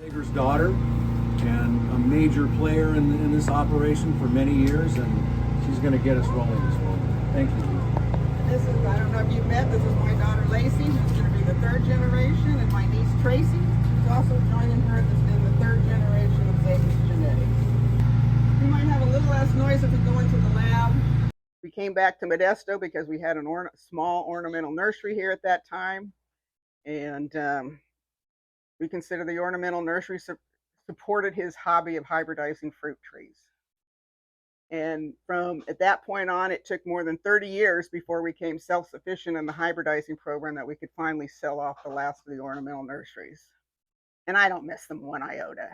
Zaiger's daughter and a major player in this operation for many years, and she's going to get us rolling this morning. Thank you. This is, I don't know if you've met, this is my daughter Lacy, who's going to be the third generation, and my niece Tracy, who's also joining her in the third generation of Zaiger Genetics. We might have a little less noise if we go into the lab. We came back to Modesto because we had a small ornamental nursery here at that time, and we consider the ornamental nursery supported his hobby of hybridizing fruit trees. And from at that point on, it took more than 30 years before we became self-sufficient in the hybridizing program that we could finally sell off the last of the ornamental nurseries. And I don't miss them one iota.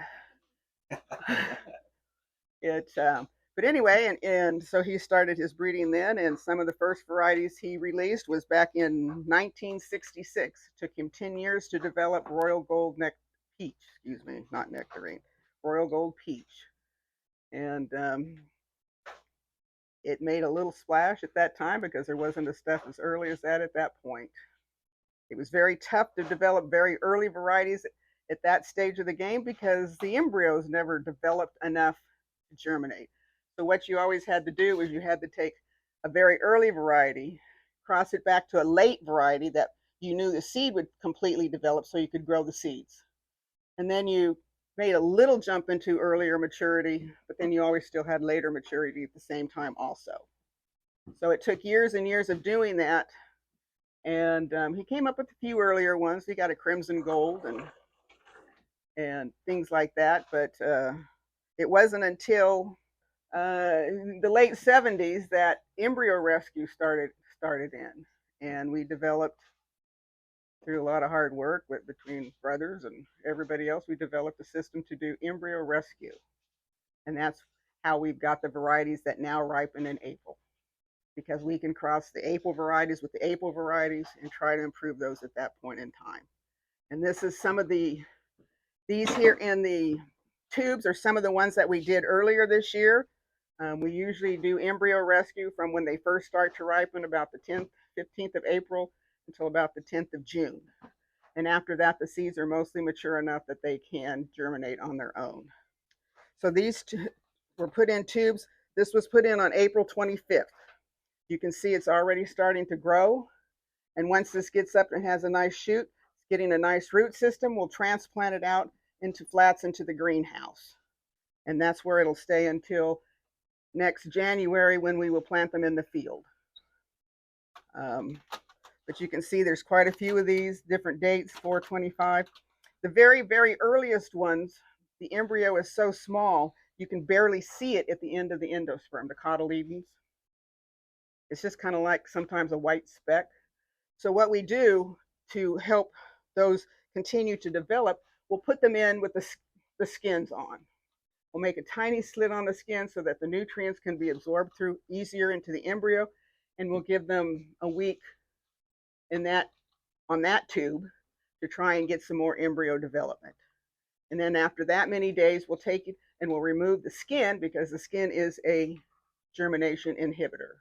But anyway, and so he started his breeding then, and some of the first varieties he released was back in 1966. It took him 10 years to develop Royal Gold Peach, not nectarine, Royal Gold Peach. And it made a little splash at that time because there wasn't as stuff as early as that at that point. It was very tough to develop very early varieties at that stage of the game because the embryos never developed enough to germinate. So what you always had to do was you had to take a very early variety, cross it back to a late variety that you knew the seed would completely develop so you could grow the seeds. And then you made a little jump into earlier maturity, but then you always still had later maturity at the same time also. So it took years and years of doing that. And he came up with a few earlier ones. He got a crimson gold and things like that. But it wasn't until the late 70s that embryo rescue started in. And we developed, through a lot of hard work between brothers and everybody else, we developed a system to do embryo rescue. And that's how we've got the varieties that now ripen in April, because we can cross the April varieties with the April varieties and try to improve those at that point in time. And this is some of these here in the tubes are some of the ones that we did earlier this year. We usually do embryo rescue from when they first start to ripen, about the 10th, 15th of April until about the 10th of June. And after that, the seeds are mostly mature enough that they can germinate on their own. So these were put in tubes. This was put in on April 25th. You can see it's already starting to grow. And once this gets up and has a nice shoot, it's getting a nice root system, we'll transplant it out into flats into the greenhouse. And that's where it'll stay until next January, when we will plant them in the field. But you can see there's quite a few of these, different dates, 425. The very, very earliest ones, the embryo is so small, you can barely see it at the end of the endosperm, the cotyledons. It's just kind of like sometimes a white speck. So what we do to help those continue to develop, we'll put them in with the skins on. We'll make a tiny slit on the skin so that the nutrients can be absorbed through easier into the embryo, and we'll give them a week on that tube to try and get some more embryo development. And then after that many days, we'll take it and we'll remove the skin, because the skin is a germination inhibitor.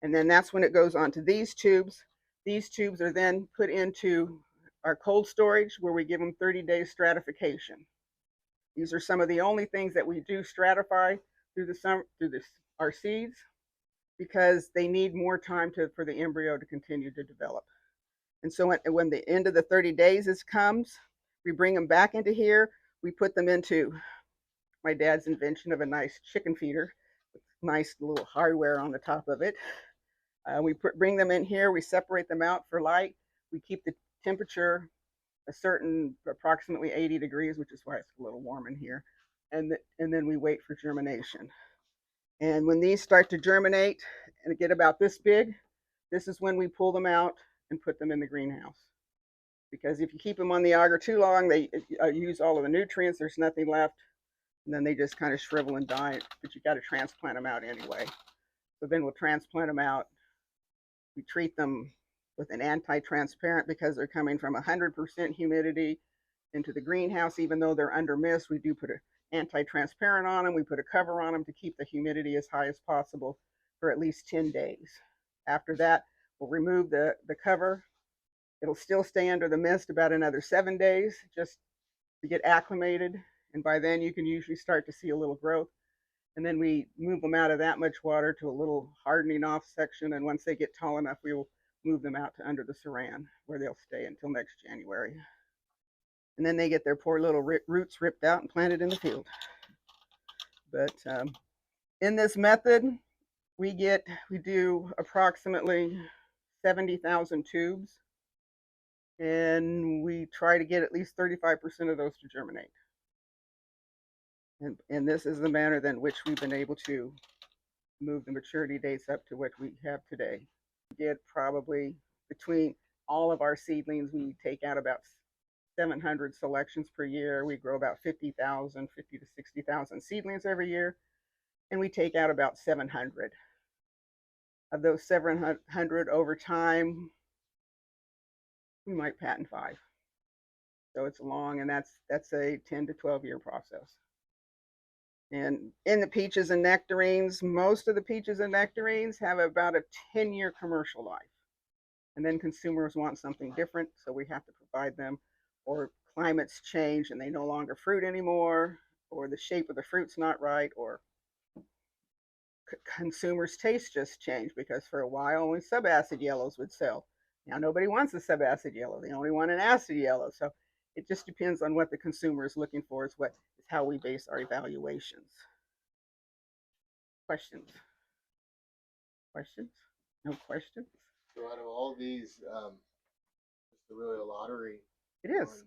And then that's when it goes onto these tubes. These tubes are then put into our cold storage, where we give them 30 days stratification. These are some of the only things that we do stratify through our seeds, because they need more time for the embryo to continue to develop. And so when the end of the 30 days comes, we bring them back into here. We put them into my dad's invention of a nice chicken feeder with nice little hardware on the top of it. We bring them in here. We separate them out for light. We keep the temperature a certain, approximately 80 degrees, which is why it's a little warm in here. And then we wait for germination. And when these start to germinate and get about this big, this is when we pull them out and put them in the greenhouse. Because if you keep them on the agar too long, they use all of the nutrients, there's nothing left, and then they just kind of shrivel and die, but you got to transplant them out anyway. So then we'll transplant them out. We treat them with an anti-transparent, because they're coming from 100% humidity into the greenhouse. Even though they're under mist, we do put an anti-transparent on them. We put a cover on them to keep the humidity as high as possible for at least 10 days. After that, we'll remove the cover. It'll still stay under the mist about another 7 days, just to get acclimated, and by then you can usually start to see a little growth. And then we move them out of that much water to a little hardening off section, and once they get tall enough, we will move them out to under the saran, where they'll stay until next January. And then they get their poor little roots ripped out and planted in the field. But in this method, we do approximately 70,000 tubes, and we try to get at least 35% of those to germinate. And this is the manner in which we've been able to move the maturity dates up to what we have today. We get probably, between all of our seedlings, we take out about 700 selections per year. We grow about 50 to 60,000 seedlings every year, and we take out about 700. Of those 700, over time, we might patent 5. So it's long, and that's a 10 to 12 year process. And in the peaches and nectarines, most of the peaches and nectarines have about a 10-year commercial life. And then consumers want something different, so we have to provide them, or climates change and they no longer fruit anymore, or the shape of the fruit's not right, or consumers' taste just changed, because for a while only subacid yellows would sell. Now nobody wants a subacid yellow, they only want an acid yellow. So it just depends on what the consumer is looking for, is how we base our evaluations. Questions? Questions? No questions? So out of all these, it's really a lottery. It is.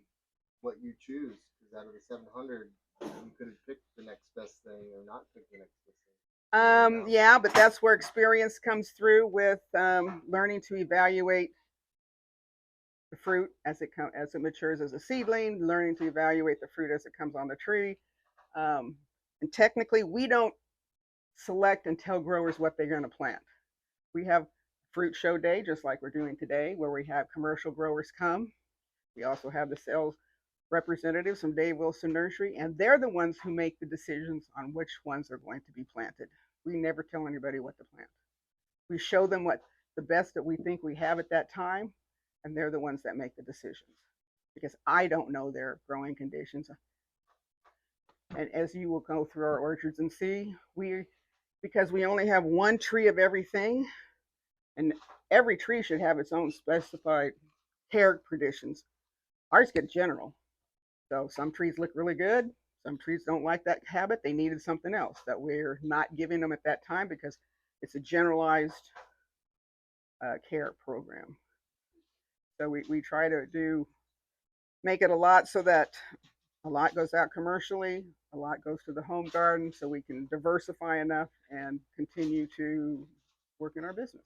What you choose, because out of the 700, you could have picked the next best thing or not picked the next best thing. Yeah, but that's where experience comes through with learning to evaluate the fruit as it matures as a seedling, learning to evaluate the fruit as it comes on the tree. And technically, we don't select and tell growers what they're going to plant. We have fruit show day, just like we're doing today, where we have commercial growers come. We also have the sales representatives from Dave Wilson Nursery, and they're the ones who make the decisions on which ones are going to be planted. We never tell anybody what to plant. We show them what the best that we think we have at that time, and they're the ones that make the decisions, because I don't know their growing conditions. And as you will go through our orchards and see, because we only have one tree of everything, and every tree should have its own specified care conditions. Ours get general. So some trees look really good. Some trees don't like that habit. They needed something else that we're not giving them at that time, because it's a generalized care program. So we try to make it a lot, so that a lot goes out commercially, a lot goes to the home garden, so we can diversify enough and continue to work in our business.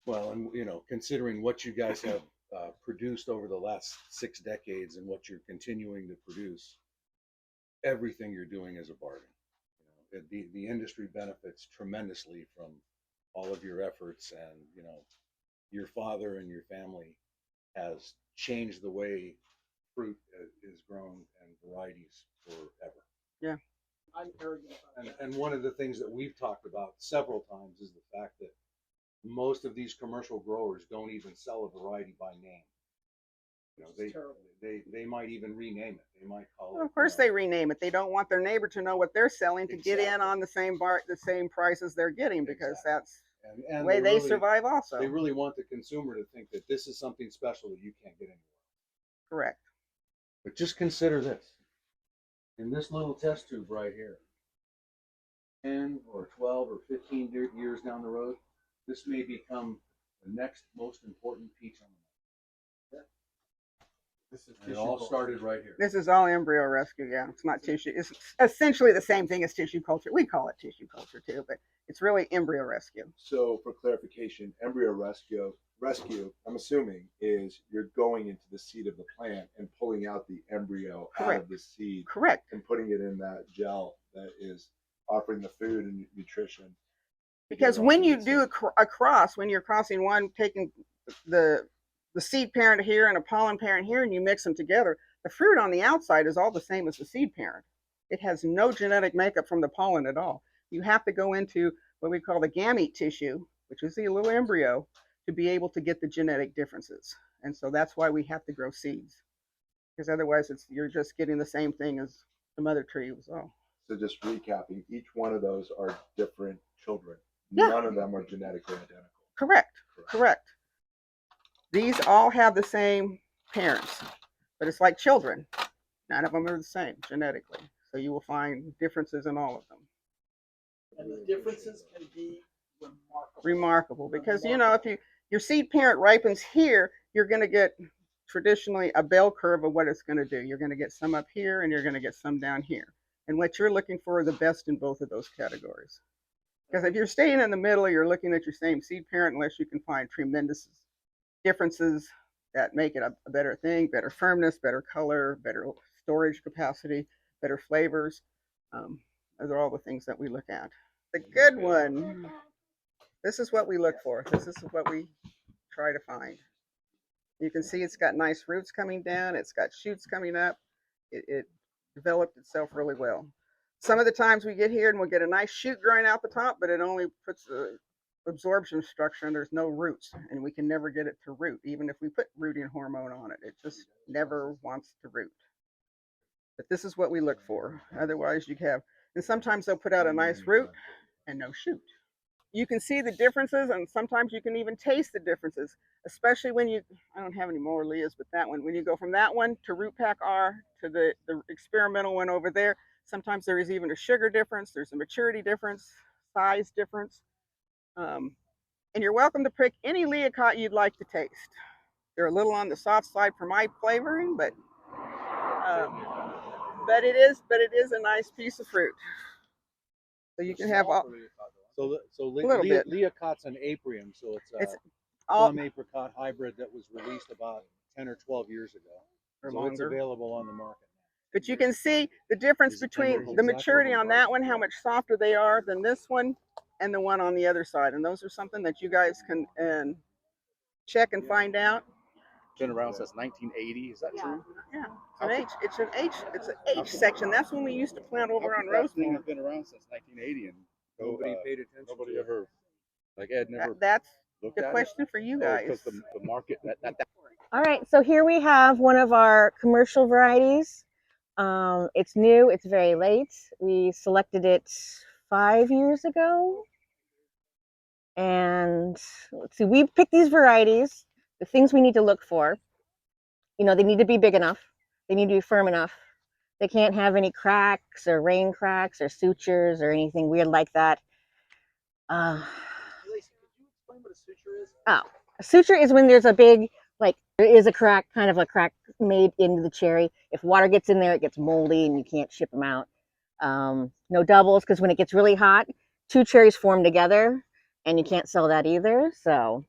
Well, and considering what you guys have produced over the last 6 decades and what you're continuing to produce, everything you're doing is a bargain. The industry benefits tremendously from all of your efforts, and your father and your family has changed the way fruit is grown and varieties forever. Yeah. I'm arrogant. And one of the things that we've talked about several times is the fact that most of these commercial growers don't even sell a variety by name. They might even rename it. They might call it. Of course, they rename it. They don't want their neighbor to know what they're selling to get in on the same prices they're getting, because that's the way they survive also. They really want the consumer to think that this is something special that you can't get anywhere. Correct. But just consider this. In this little test tube right here, 10 or 12 or 15 years down the road, this may become the next most important peach on the market. This is it all started right here. This is all embryo rescue, yeah. It's not tissue. It's essentially the same thing as tissue culture. We call it tissue culture too, but it's really embryo rescue. So for clarification, embryo rescue, I'm assuming, is you're going into the seed of the plant and pulling out the embryo out of the seed. Correct. And putting it in that gel that is offering the food and nutrition. Because when you do a cross, when you're crossing one, taking the seed parent here and a pollen parent here, and you mix them together, the fruit on the outside is all the same as the seed parent. It has no genetic makeup from the pollen at all. You have to go into what we call the gamete tissue, which is the little embryo, to be able to get the genetic differences. And so that's why we have to grow seeds. because otherwise you're just getting the same thing as the mother tree was all. So just recapping, each one of those are different children. Yeah. None of them are genetically identical. Correct. Correct. These all have the same parents, but it's like children. None of them are the same genetically. So you will find differences in all of them. And the differences can be Remarkable, because you know, if your seed parent ripens here, you're going to get traditionally a bell curve of what it's going to do. You're going to get some up here and you're going to get some down here. And what you're looking for are the best in both of those categories. Because if you're staying in the middle, you're looking at your same seed parent unless you can find tremendous differences that make it a better thing, better firmness, better color, better storage capacity, better flavors. Those are all the things that we look at. The good one, this is what we look for. This is what we try to find. You can see it's got nice roots coming down. It's got shoots coming up. It developed itself really well. Some of the times we get here and we'll get a nice shoot growing out the top, but it only puts the absorption structure and there's no roots, and we can never get it to root. Even if we put rooting hormone on it, it just never wants to root. But this is what we look for. Otherwise you have, and sometimes they'll put out a nice root and no shoot. You can see the differences, and sometimes you can even taste the differences, especially when you, I don't have any more Leahs, but that one, when you go from that one to root pack R to the experimental one over there, sometimes there is even a sugar difference, there's a maturity difference, size difference. And you're welcome to pick any Leocott you'd like to taste. They're a little on the soft side for my flavoring, but it is a nice piece of fruit. So you can have all. So little bit. Leocott's an aprium, so it's all plum-apricot hybrid that was released about 10 or 12 years ago. or So longer. it's available on the market. But you can see the difference between the maturity on that one, how much softer they are than this one, and the one on the other side. And those are something that you guys can check and find out. Been around since 1980. Is that true? Yeah, it's an H section. That's when we used to plant over on Rosemont. It's been around since 1980, and Nobody paid attention. Nobody ever, like Ed never That's looked the at question for you guys. because the market that All right, so here we have one of our commercial varieties. It's new, it's very late. We selected it 5 years ago. And let's see, we picked these varieties, the things we need to look for. You know, they need to be big enough. They need to be firm enough. They can't have any cracks or rain cracks or sutures or anything weird like that. Lacy, could you explain what a suture is? Oh, a suture is when there's a big, like, there is a crack, kind of a crack made into the cherry. If water gets in there, it gets moldy and you can't ship them out. No doubles, because when it gets really hot, 2 cherries form together and you can't sell that either. So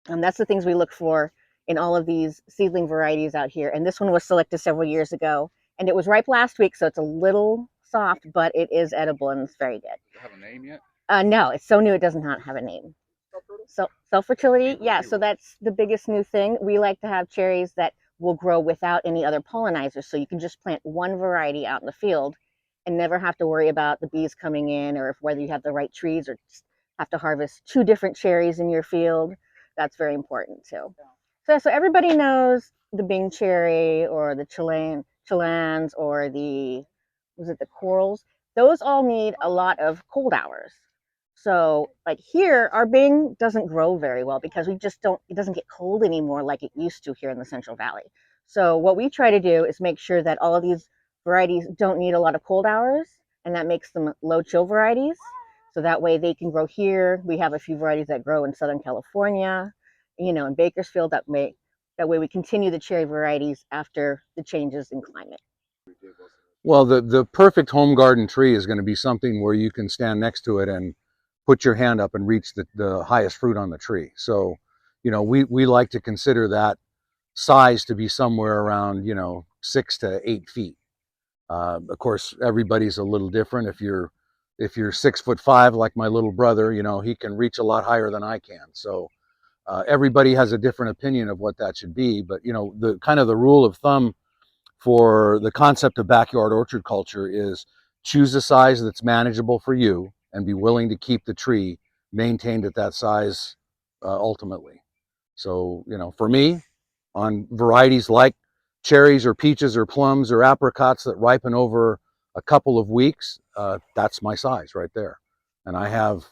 that's the things we look for in all of these seedling varieties out here. And this one was selected several years ago, and it was ripe last week, so it's a little soft, but it is edible and it's very good. does it have a name yet? No, it's so new it does not have a name. So self-fertility, yeah, so that's the biggest new thing. We like to have cherries that will grow without any other pollinizers, so you can just plant one variety out in the field and never have to worry about the bees coming in, or if whether you have the right trees, or just have to harvest 2 different cherries in your field. That's very important too. So everybody knows the Bing cherry or the Chilans or the corals. Those all need a lot of cold hours. So like here, our Bing doesn't grow very well because it doesn't get cold anymore like it used to here in the Central Valley. So what we try to do is make sure that all of these varieties don't need a lot of cold hours, and that makes them low chill varieties. So that way they can grow here. We have a few varieties that grow in Southern California, you know, in Bakersfield. That way we continue the cherry varieties after the changes in climate. Well, the perfect home garden tree is going to be something where you can stand next to it and put your hand up and reach the highest fruit on the tree. So, you know, we like to consider that size to be somewhere around, you know, 6 to 8 feet. Of course, everybody's a little different. If you're 6'5", like my little brother, you know, he can reach a lot higher than I can. So everybody has a different opinion of what that should be. But, you know, the kind of the rule of thumb for the concept of backyard orchard culture is choose a size that's manageable for you and be willing to keep the tree maintained at that size ultimately. So, you know, for me, on varieties like cherries or peaches or plums or apricots that ripen over a couple of weeks, that's my size right there. And I have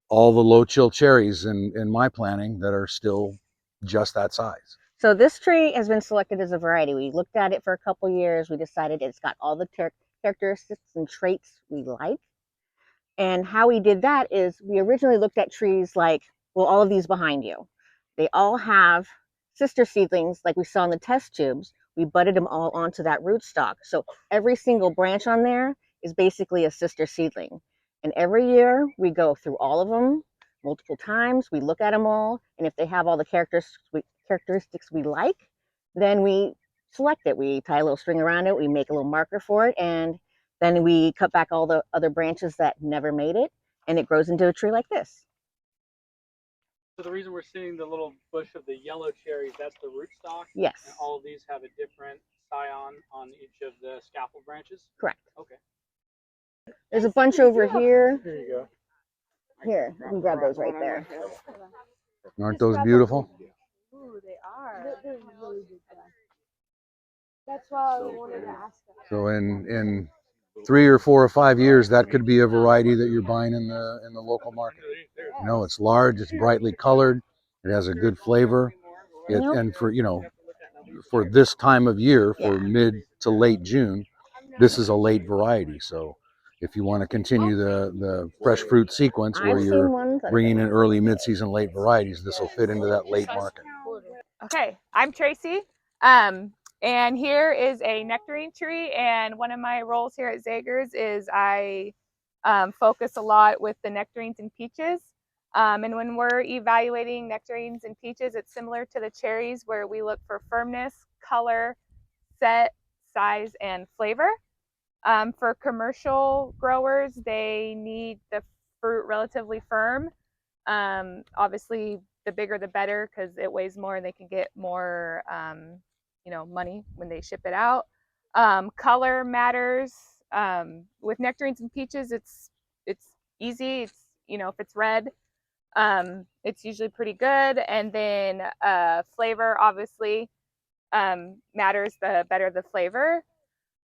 all the low chill cherries in my planting that are still just that size. So this tree has been selected as a variety. We looked at it for a couple years. We decided it's got all the characteristics and traits we like. And how we did that is we originally looked at trees like, well, all of these behind you. They all have sister seedlings like we saw in the test tubes. We budded them all onto that rootstock. So every single branch on there is basically a sister seedling. And every year we go through all of them multiple times. We look at them all. And if they have all the characteristics we like, then we select it. We tie a little string around it. We make a little marker for it. And then we cut back all the other branches that never made it, and it grows into a tree like this. So the reason we're seeing the little bush of the yellow cherries, that's the rootstock? Yes. And all of these have a different scion on each of the scaffold branches? Correct. Okay. There's a bunch over here. Here you go. Here, you can grab those right there. Aren't those beautiful? Ooh, they are. They're really big. That's why I wanted to ask them. So in 3 or 4 or 5 years, that could be a variety that you're buying in the local market. You know, it's large, it's brightly colored, it has a good flavor, and for this time of year, for mid to late June, this is a late variety. So if you want to continue the fresh fruit sequence where you're bringing in early, mid-season, late varieties, this will fit into that late market. Okay, I'm Tracy, and here is a nectarine tree, and one of my roles here at Zaiger's is I focus a lot with the nectarines and peaches, and when we're evaluating nectarines and peaches, it's similar to the cherries where we look for firmness, color, set, size, and flavor. For commercial growers, they need the fruit relatively firm. Obviously, the bigger the better because it weighs more and they can get more money when they ship it out. Color matters. With nectarines and peaches, it's easy. It's if it's red, it's usually pretty good. And then flavor obviously matters. The better the flavor.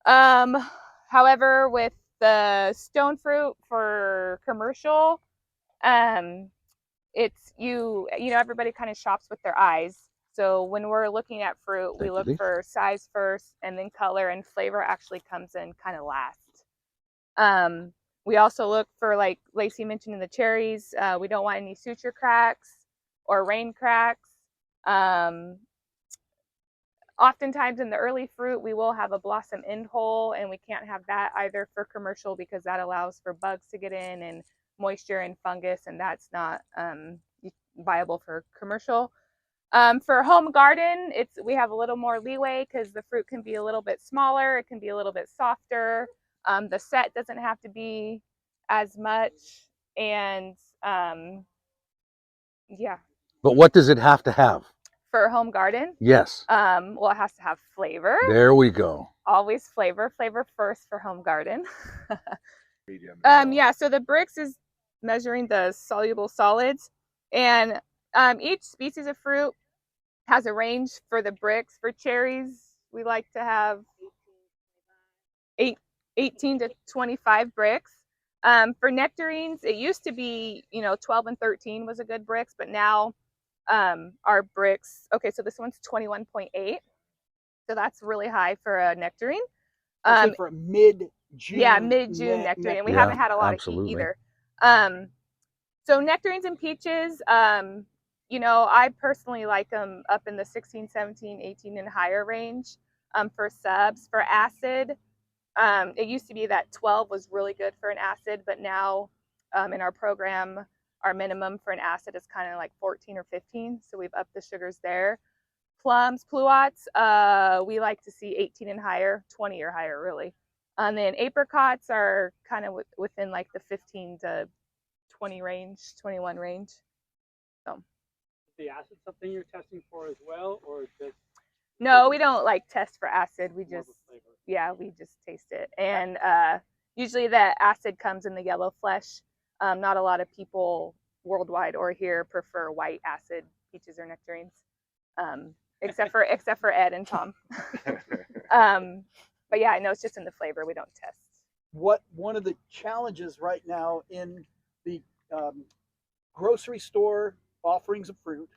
However, with the stone fruit for commercial, it's everybody kind of shops with their eyes. So when we're looking at fruit, we look for size first, and then color, and flavor actually comes in kind of last. We also look for, like Lacy mentioned in the cherries, we don't want any suture cracks or rain cracks. Oftentimes in the early fruit, we will have a blossom end hole, and we can't have that either for commercial because that allows for bugs to get in and moisture and fungus, and that's not viable for commercial. For home garden, we have a little more leeway because the fruit can be a little bit smaller, it can be a little bit softer. The set doesn't have to be as much, and yeah. But what does it have to have? For a home garden? Yes. Well, it has to have flavor. There we go. Always flavor. Flavor first for home garden. Yeah, so the bricks is measuring the soluble solids, and each species of fruit has a range for the bricks. For cherries, we like to have 18 to 25 bricks. For nectarines, it used to be 12 and 13 was a good bricks, but now our bricks, okay, so this one's 21.8, so that's really high for a nectarine. For a mid-June. Yeah, mid-June nectarine, and we haven't had a lot of heat either. So nectarines and peaches, I personally like them up in the 16, 17, 18 and higher range. For subs, for acid, it used to be that 12 was really good for an acid, but now in our program, our minimum for an acid is kind of like 14 or 15, so we've upped the sugars there. Plums, pluots, we like to see 18 and higher, 20 or higher really. And then apricots are kind of within like the 15 to 20 range, 21 range. So. Is the acid something you're testing for as well, or just? No, we don't like test for acid. We just, we just taste it. And usually the acid comes in the yellow flesh. Not a lot of people worldwide or here prefer white acid peaches or nectarines. except for Ed and Tom. But yeah, I know it's just in the flavor. We don't test. What one of the challenges right now in the grocery store offerings of fruit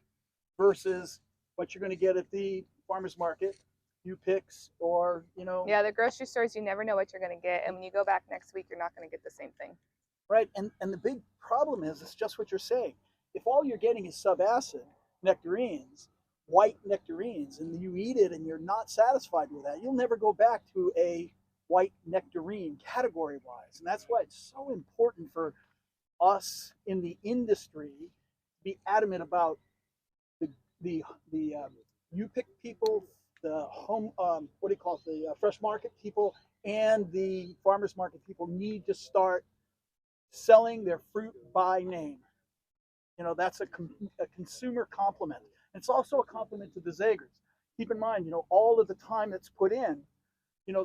versus what you're going to get at the farmer's market, U-Picks, or Yeah, the grocery stores, you never know what you're going to get, and when you go back next week, you're not going to get the same thing. Right, and the big problem is it's just what you're saying. If all you're getting is subacid nectarines, white nectarines, and you eat it and you're not satisfied with that, you'll never go back to a white nectarine category-wise, and that's why it's so important for us in the industry to be adamant about the U-Pick people, the home the fresh market people, and the farmers market people need to start selling their fruit by name. That's a consumer compliment. And it's also a compliment to the Zaigers. Keep in mind, all of the time that's put in,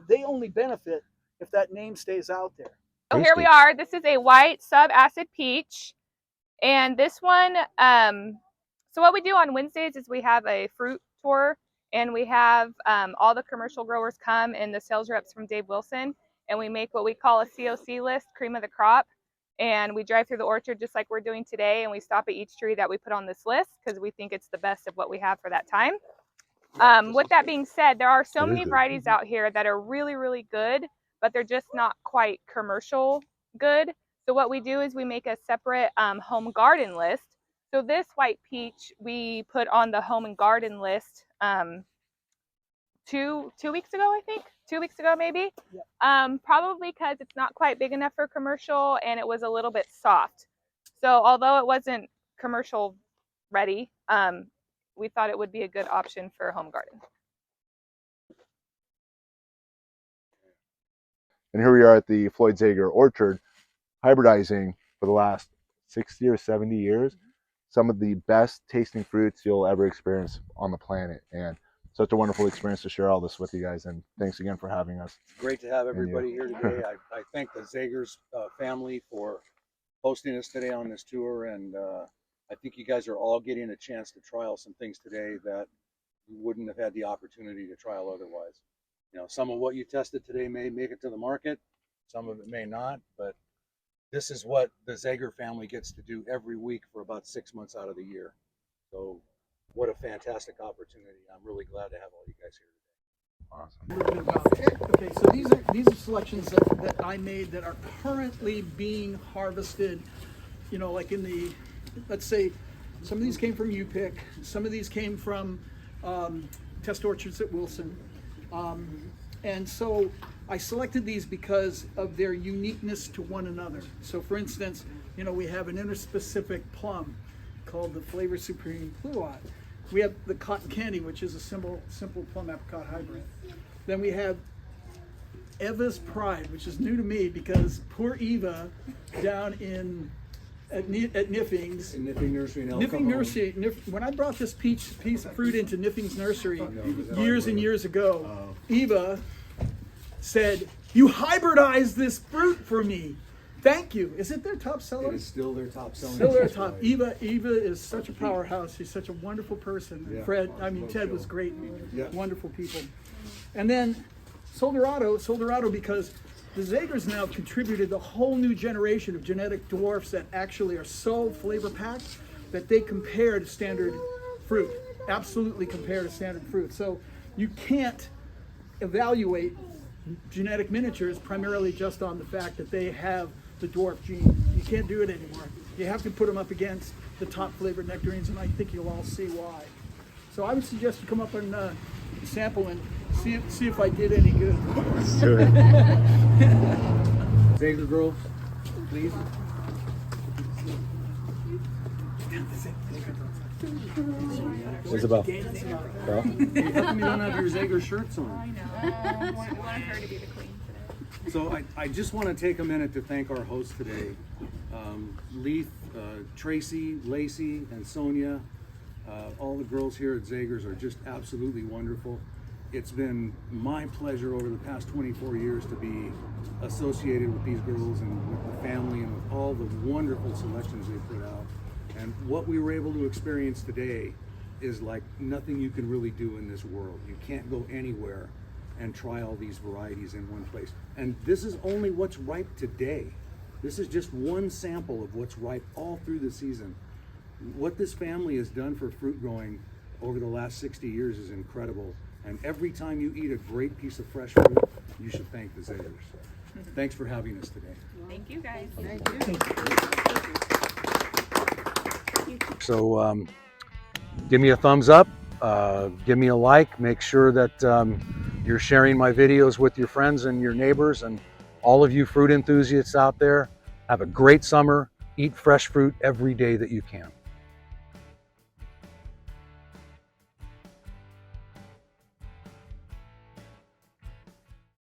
they only benefit if that name stays out there. So here we are. This is a white sub-acid peach. And this one, so what we do on Wednesdays is we have a fruit tour, and we have all the commercial growers come and the sales reps from Dave Wilson, and we make what we call a COC list, cream of the crop. And we drive through the orchard just like we're doing today, and we stop at each tree that we put on this list because we think it's the best of what we have for that time. With that being said, there are so many varieties out here that are really, really good, but they're just not quite commercial good. So what we do is we make a separate home garden list. So this white peach we put on the home and garden list 2 weeks ago, I think. 2 weeks ago, maybe. Yep. Probably because it's not quite big enough for commercial, and it was a little bit soft. So although it wasn't commercial ready, we thought it would be a good option for a home garden. And here we are at the Floyd Zaiger orchard, hybridizing for the last 60 or 70 years. Some of the best tasting fruits you'll ever experience on the planet. And such a wonderful experience to share all this with you guys. And thanks again for having us. It's great to have everybody here today. I thank the Zaigers family for hosting us today on this tour. And I think you guys are all getting a chance to trial some things today that you wouldn't have had the opportunity to trial otherwise. Some of what you tested today may make it to the market. Some of it may not, but this is what the Zaiger family gets to do every week for about 6 months out of the year. So what a fantastic opportunity. I'm really glad to have all you guys here today. Awesome. Okay, so these are selections that I made that are currently being harvested, like in the, let's say, some of these came from U-Pick, some of these came from test orchards at Wilson. And so I selected these because of their uniqueness to one another. So for instance, we have an interspecific plum called the Flavor Supreme Pluot. We have the cotton candy, which is a simple plum-apricot hybrid. Then we have Eva's Pride, which is new to me because poor Eva down at Niffing's. Niffing Nursery in El Niffing Cajon. Nursery. When I brought this piece of fruit into Niffing's Nursery years and years ago, Eva said, "You hybridized this fruit for me. Thank you." Is it their top seller? It is still their top selling. Still their top. Eva is such a powerhouse. She's such a wonderful person. Yeah. Fred, Ted was great. Yeah. Wonderful people. And then Soldorado because the Zaigers now contributed a whole new generation of genetic dwarfs that actually are so flavor packed that they compare to standard fruit. Absolutely compare to standard fruit. So you can't evaluate genetic miniatures primarily just on the fact that they have the dwarf gene. You can't do it anymore. You have to put them up against the top flavored nectarines, and I think you'll all see why. So I would suggest you come up and sample and see if I did any good. Let's do it. Zaiger Grove, please. Isabel. How come you don't have your Zaiger shirts on? I know. We wanted her to be the queen today. So I just want to take a minute to thank our hosts today. Leith, Tracy, Lacy, and Sonia. All the girls here at Zaigers are just absolutely wonderful. It's been my pleasure over the past 24 years to be associated with these girls and with the family and with all the wonderful selections they put out. And what we were able to experience today is like nothing you can really do in this world. You can't go anywhere and try all these varieties in one place. And this is only what's ripe today. This is just one sample of what's ripe all through the season. What this family has done for fruit growing over the last 60 years is incredible. And every time you eat a great piece of fresh fruit, you should thank the Zaigers. Thanks for having us today. Thank you guys. So give me a thumbs up, give me a like, make sure that you're sharing my videos with your friends and your neighbors, and all of you fruit enthusiasts out there, have a great summer. Eat fresh fruit every day that you can.